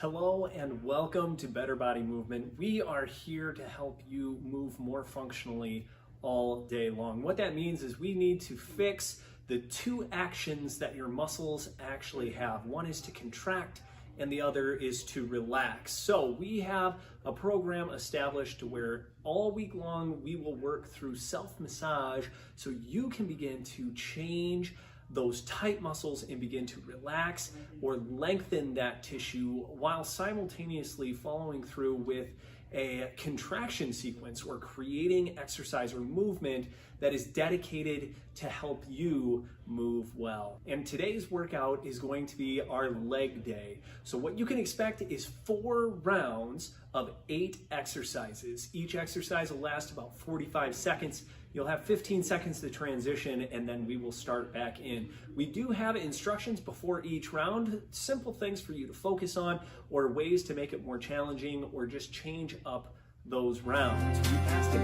Hello and welcome to Better Body Movement. We are here to help you move more functionally all day long. What that means is we need to fix the two actions that your muscles actually have. One is to contract and the other is to relax. So we have a program established to where all week long we will work through self-massage so you can begin to change those tight muscles and begin to relax or lengthen that tissue while simultaneously following through with a contraction sequence or creating exercise or movement that is dedicated to help you move well. And today's workout is going to be our leg day. So what you can expect is 4 rounds of 8 exercises. Each exercise will last about 45 seconds. You'll have 15 seconds to transition and then we will start back in. We do have instructions before each round, simple things for you to focus on or ways to make it more challenging or just change up those rounds. We asked to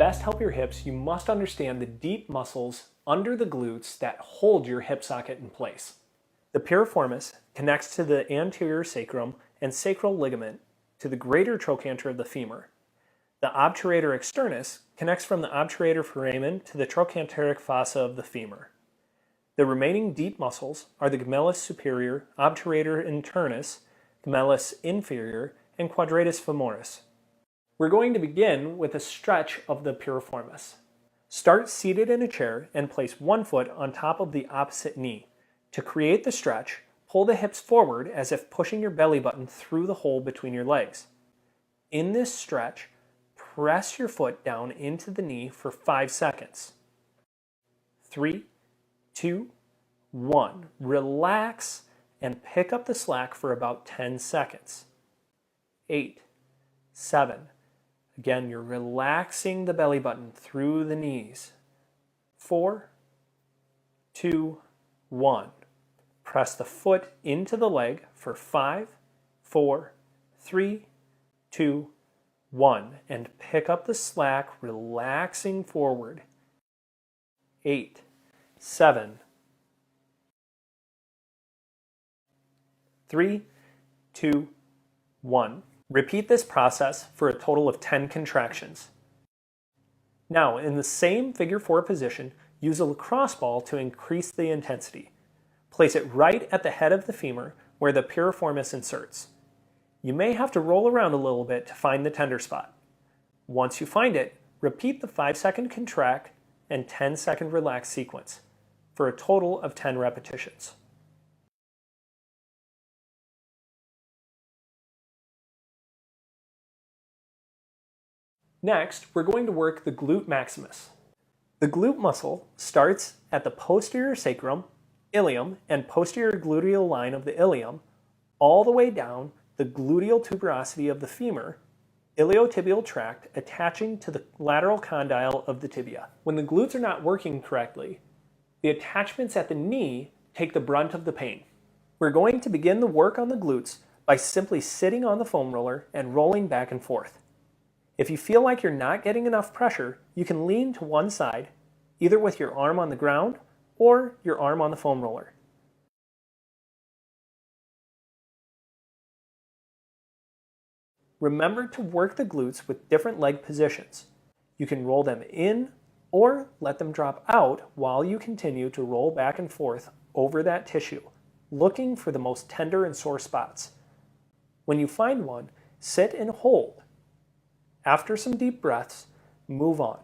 best help your hips, you must understand the deep muscles under the glutes that hold your hip socket in place. The piriformis connects to the anterior sacrum and sacral ligament to the greater trochanter of the femur. The obturator externus connects from the obturator foramen to the trochanteric fossa of the femur. The remaining deep muscles are the gemellus superior, obturator internus, gemellus inferior, and quadratus femoris. We're going to begin with a stretch of the piriformis. Start seated in a chair and place one foot on top of the opposite knee. To create the stretch, pull the hips forward as if pushing your belly button through the hole between your legs. In this stretch, press your foot down into the knee for 5 seconds. 3, 2, 1. Relax and pick up the slack for about 10 seconds. 8, 7. Again, you're relaxing the belly button through the knees. 4, 2, 1. Press the foot into the leg for 5, 4, 3, 2, 1. And pick up the slack, relaxing forward. 8, 7, 3, 2, 1. Repeat this process for a total of 10 contractions. Now, in the same figure 4 position, use a lacrosse ball to increase the intensity. Place it right at the head of the femur where the piriformis inserts. You may have to roll around a little bit to find the tender spot. Once you find it, repeat the 5-second contract and 10-second relax sequence for a total of 10 repetitions. Next, we're going to work the glute maximus. The glute muscle starts at the posterior sacrum, ilium, and posterior gluteal line of the ilium, all the way down the gluteal tuberosity of the femur, iliotibial tract attaching to the lateral condyle of the tibia. When the glutes are not working correctly, the attachments at the knee take the brunt of the pain. We're going to begin the work on the glutes by simply sitting on the foam roller and rolling back and forth. If you feel like you're not getting enough pressure, you can lean to one side, either with your arm on the ground or your arm on the foam roller. Remember to work the glutes with different leg positions. You can roll them in or let them drop out while you continue to roll back and forth over that tissue, looking for the most tender and sore spots. When you find one, sit and hold. After some deep breaths, move on.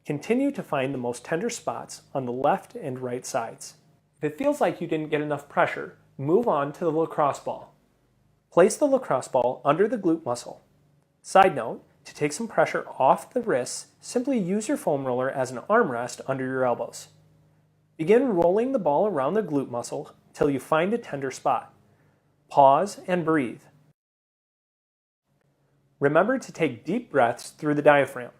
Continue to find the most tender spots on the left and right sides. If it feels like you didn't get enough pressure, move on to the lacrosse ball. Place the lacrosse ball under the glute muscle. Side note, to take some pressure off the wrists, simply use your foam roller as an armrest under your elbows. Begin rolling the ball around the glute muscle till you find a tender spot. Pause and breathe. Remember to take deep breaths through the diaphragm.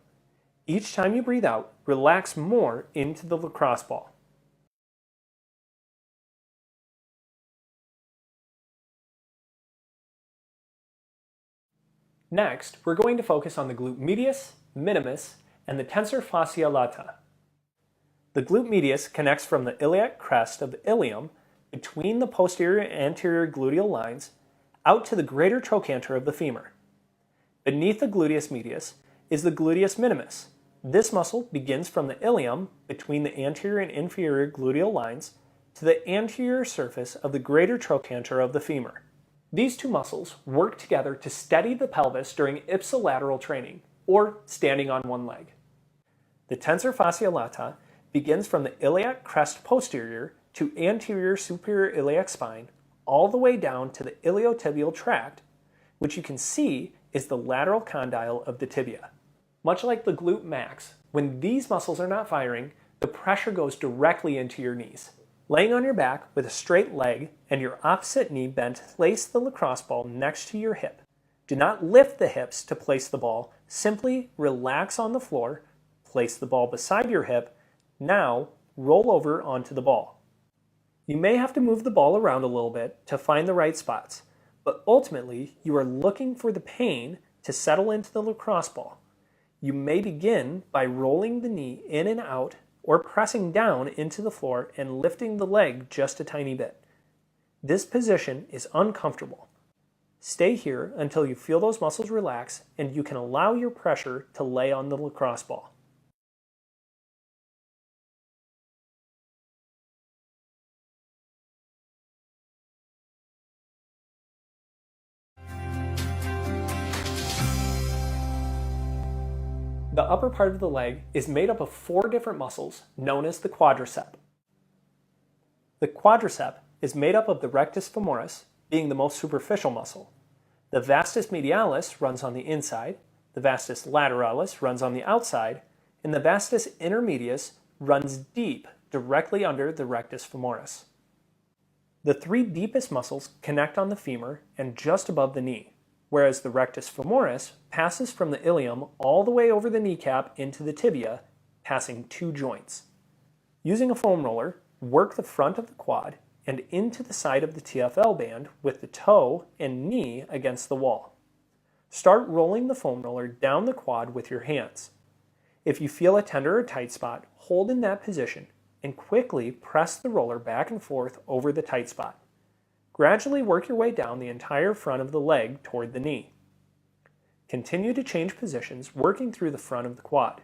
Each time you breathe out, relax more into the lacrosse ball. Next, we're going to focus on the glute medius, minimus, and the tensor fasciae lata. The glute medius connects from the iliac crest of the ilium between the posterior and anterior gluteal lines out to the greater trochanter of the femur. Beneath the gluteus medius is the gluteus minimus. This muscle begins from the ilium between the anterior and inferior gluteal lines to the anterior surface of the greater trochanter of the femur. These two muscles work together to steady the pelvis during ipsilateral training, or standing on one leg. The tensor fasciae latae begins from the iliac crest posterior to anterior superior iliac spine, all the way down to the iliotibial tract, which you can see is the lateral condyle of the tibia. Much like the glute max, when these muscles are not firing, the pressure goes directly into your knees. Laying on your back with a straight leg and your opposite knee bent, place the lacrosse ball next to your hip. Do not lift the hips to place the ball, simply relax on the floor, place the ball beside your hip, now roll over onto the ball. You may have to move the ball around a little bit to find the right spots, but ultimately you are looking for the pain to settle into the lacrosse ball. You may begin by rolling the knee in and out or pressing down into the floor and lifting the leg just a tiny bit. This position is uncomfortable. Stay here until you feel those muscles relax and you can allow your pressure to lay on the lacrosse ball. The upper part of the leg is made up of 4 different muscles known as the quadricep. The quadricep is made up of the rectus femoris, being the most superficial muscle. The vastus medialis runs on the inside, the vastus lateralis runs on the outside, and the vastus intermedius runs deep directly under the rectus femoris. The 3 deepest muscles connect on the femur and just above the knee, whereas the rectus femoris passes from the ilium all the way over the kneecap into the tibia, passing 2 joints. Using a foam roller, work the front of the quad and into the side of the TFL band with the toe and knee against the wall. Start rolling the foam roller down the quad with your hands. If you feel a tender or tight spot, hold in that position and quickly press the roller back and forth over the tight spot. Gradually work your way down the entire front of the leg toward the knee. Continue to change positions, working through the front of the quad.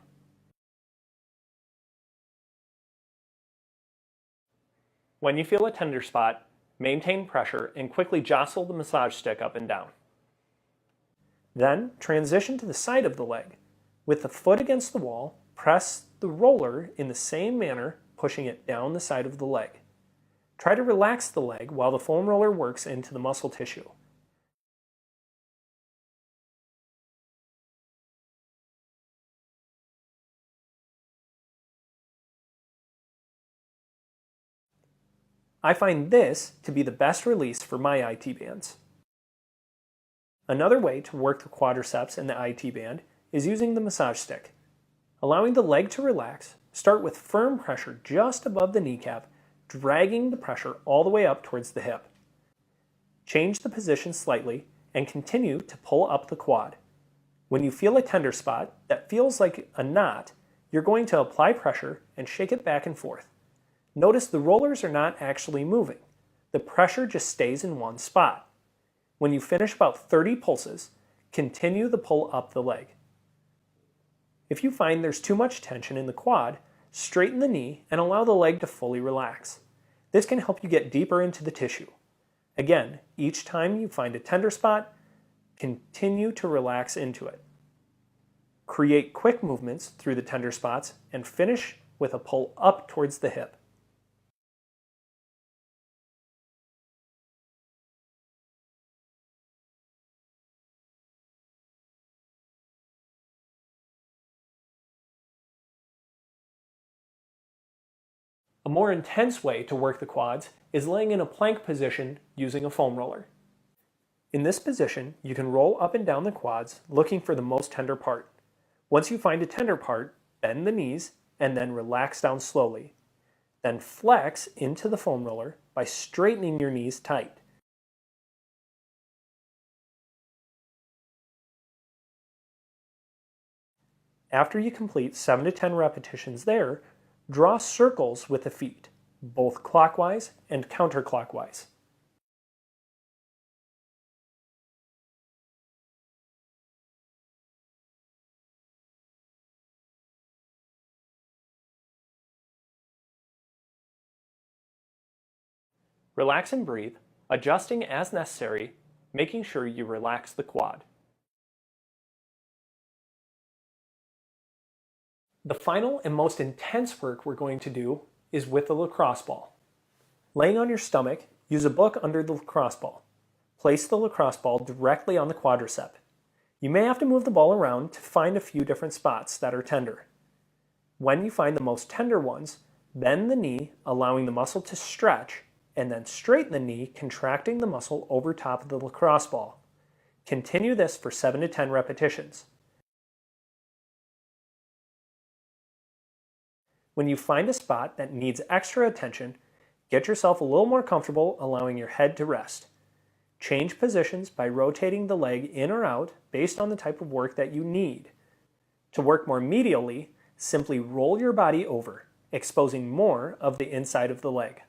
When you feel a tender spot, maintain pressure and quickly jostle the massage stick up and down. Then transition to the side of the leg. With the foot against the wall, press the roller in the same manner, pushing it down the side of the leg. Try to relax the leg while the foam roller works into the muscle tissue. I find this to be the best release for my IT bands. Another way to work the quadriceps and the IT band is using the massage stick. Allowing the leg to relax, start with firm pressure just above the kneecap, dragging the pressure all the way up towards the hip. Change the position slightly and continue to pull up the quad. When you feel a tender spot that feels like a knot, you're going to apply pressure and shake it back and forth. Notice the rollers are not actually moving. The pressure just stays in one spot. When you finish about 30 pulses, continue the pull up the leg. If you find there's too much tension in the quad, straighten the knee and allow the leg to fully relax. This can help you get deeper into the tissue. Again, each time you find a tender spot, continue to relax into it. Create quick movements through the tender spots and finish with a pull up towards the hip. A more intense way to work the quads is laying in a plank position using a foam roller. In this position, you can roll up and down the quads looking for the most tender part. Once you find a tender part, bend the knees and then relax down slowly. Then flex into the foam roller by straightening your knees tight. After you complete 7 to 10 repetitions there, draw circles with the feet. both clockwise and counterclockwise. Relax and breathe, adjusting as necessary, making sure you relax the quad. The final and most intense work we're going to do is with the lacrosse ball. Laying on your stomach, use a book under the lacrosse ball. Place the lacrosse ball directly on the quadricep. You may have to move the ball around to find a few different spots that are tender. When you find the most tender ones, bend the knee, allowing the muscle to stretch, and then straighten the knee, contracting the muscle over top of the lacrosse ball. Continue this for 7 to 10 repetitions. When you find a spot that needs extra attention, get yourself a little more comfortable, allowing your head to rest. Change positions by rotating the leg in or out based on the type of work that you need. To work more medially, simply roll your body over, exposing more of the inside of the leg.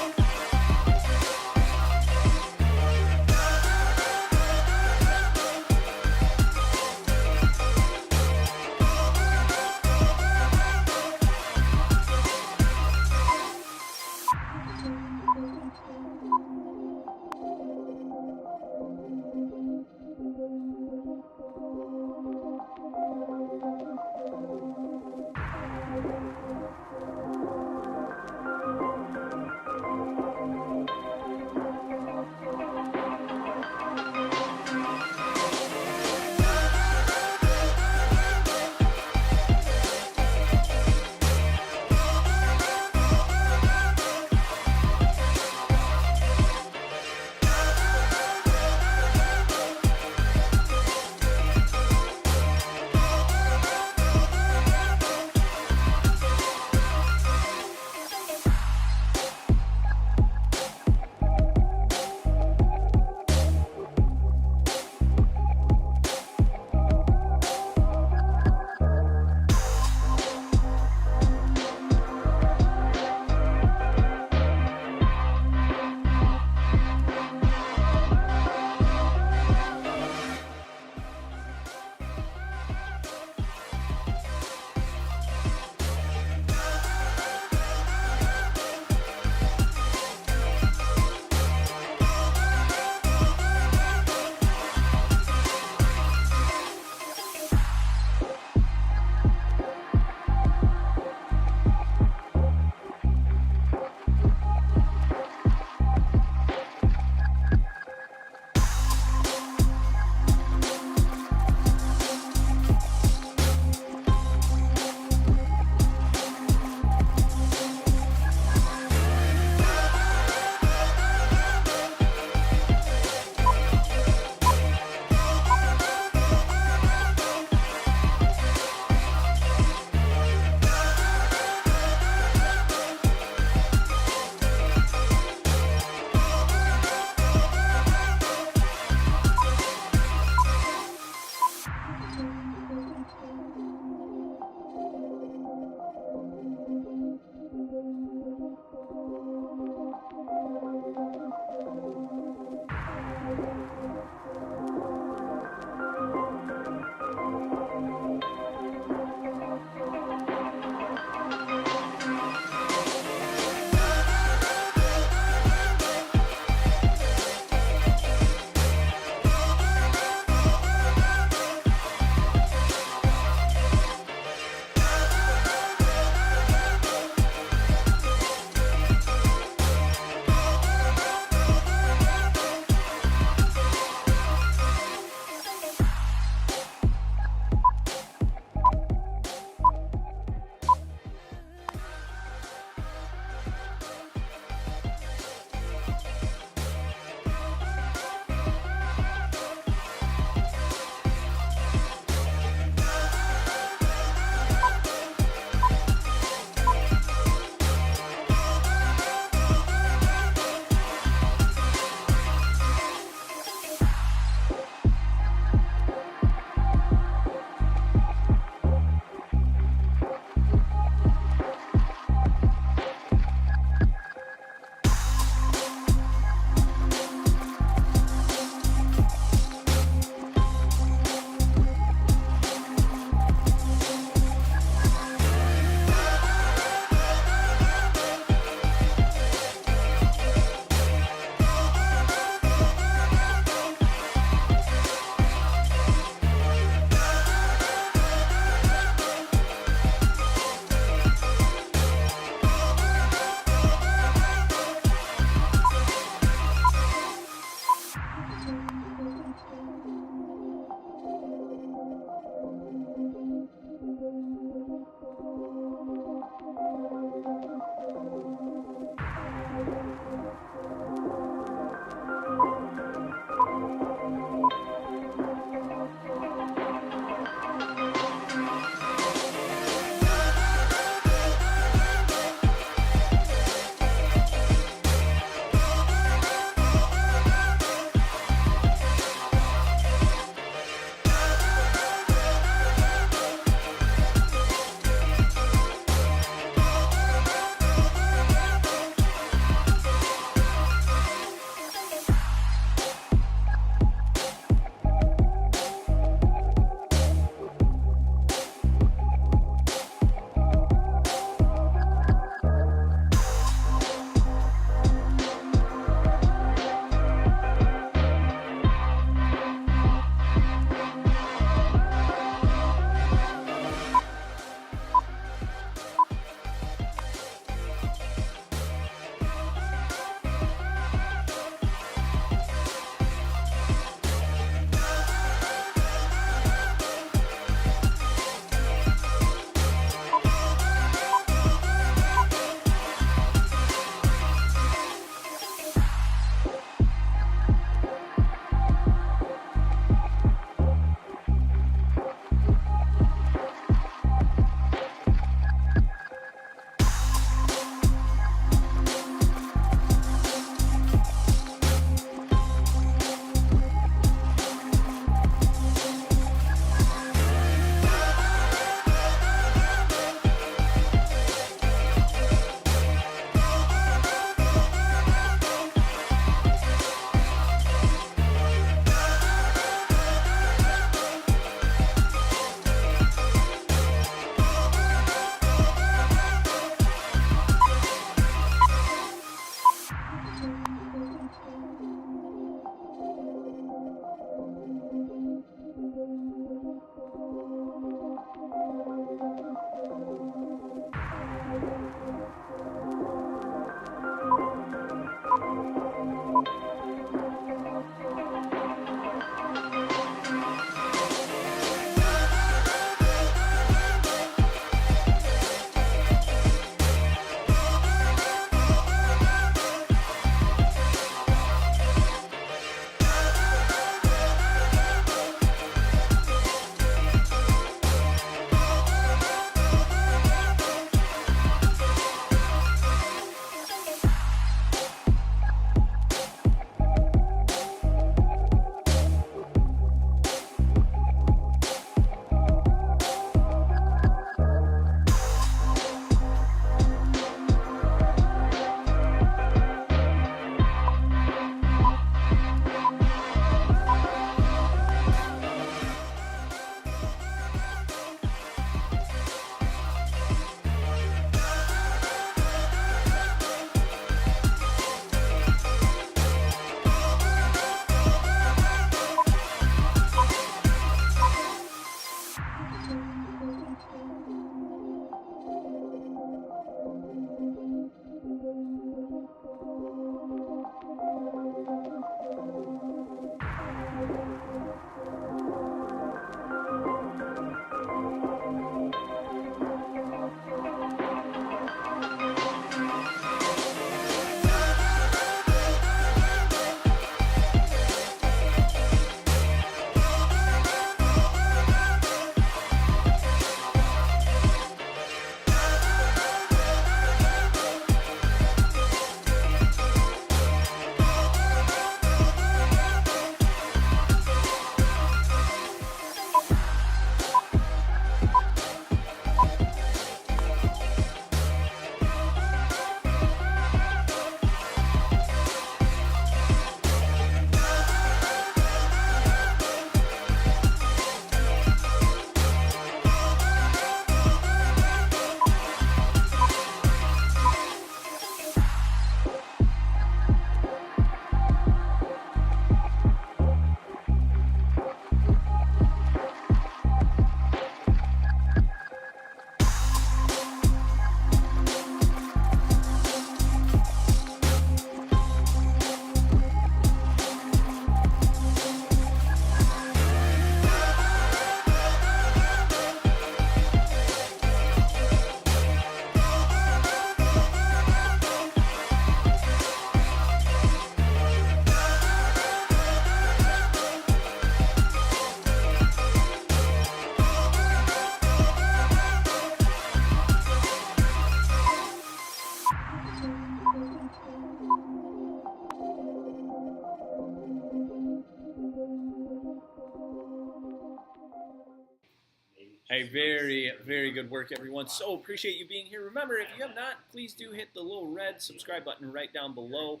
Hey, very, very good work, everyone. So appreciate you being here. Remember, if you have not, please do hit the little red subscribe button right down below.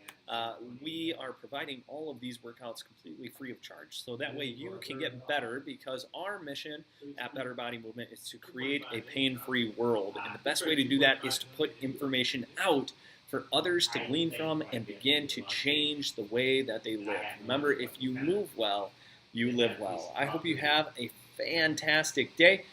We are providing all of these workouts completely free of charge, so that way you can get better, because our mission at Better Body Movement is to create a pain-free world. And the best way to do that is to put information out for others to glean from and begin to change the way that they live. Remember, if you move well, you live well. I hope you have a fantastic day.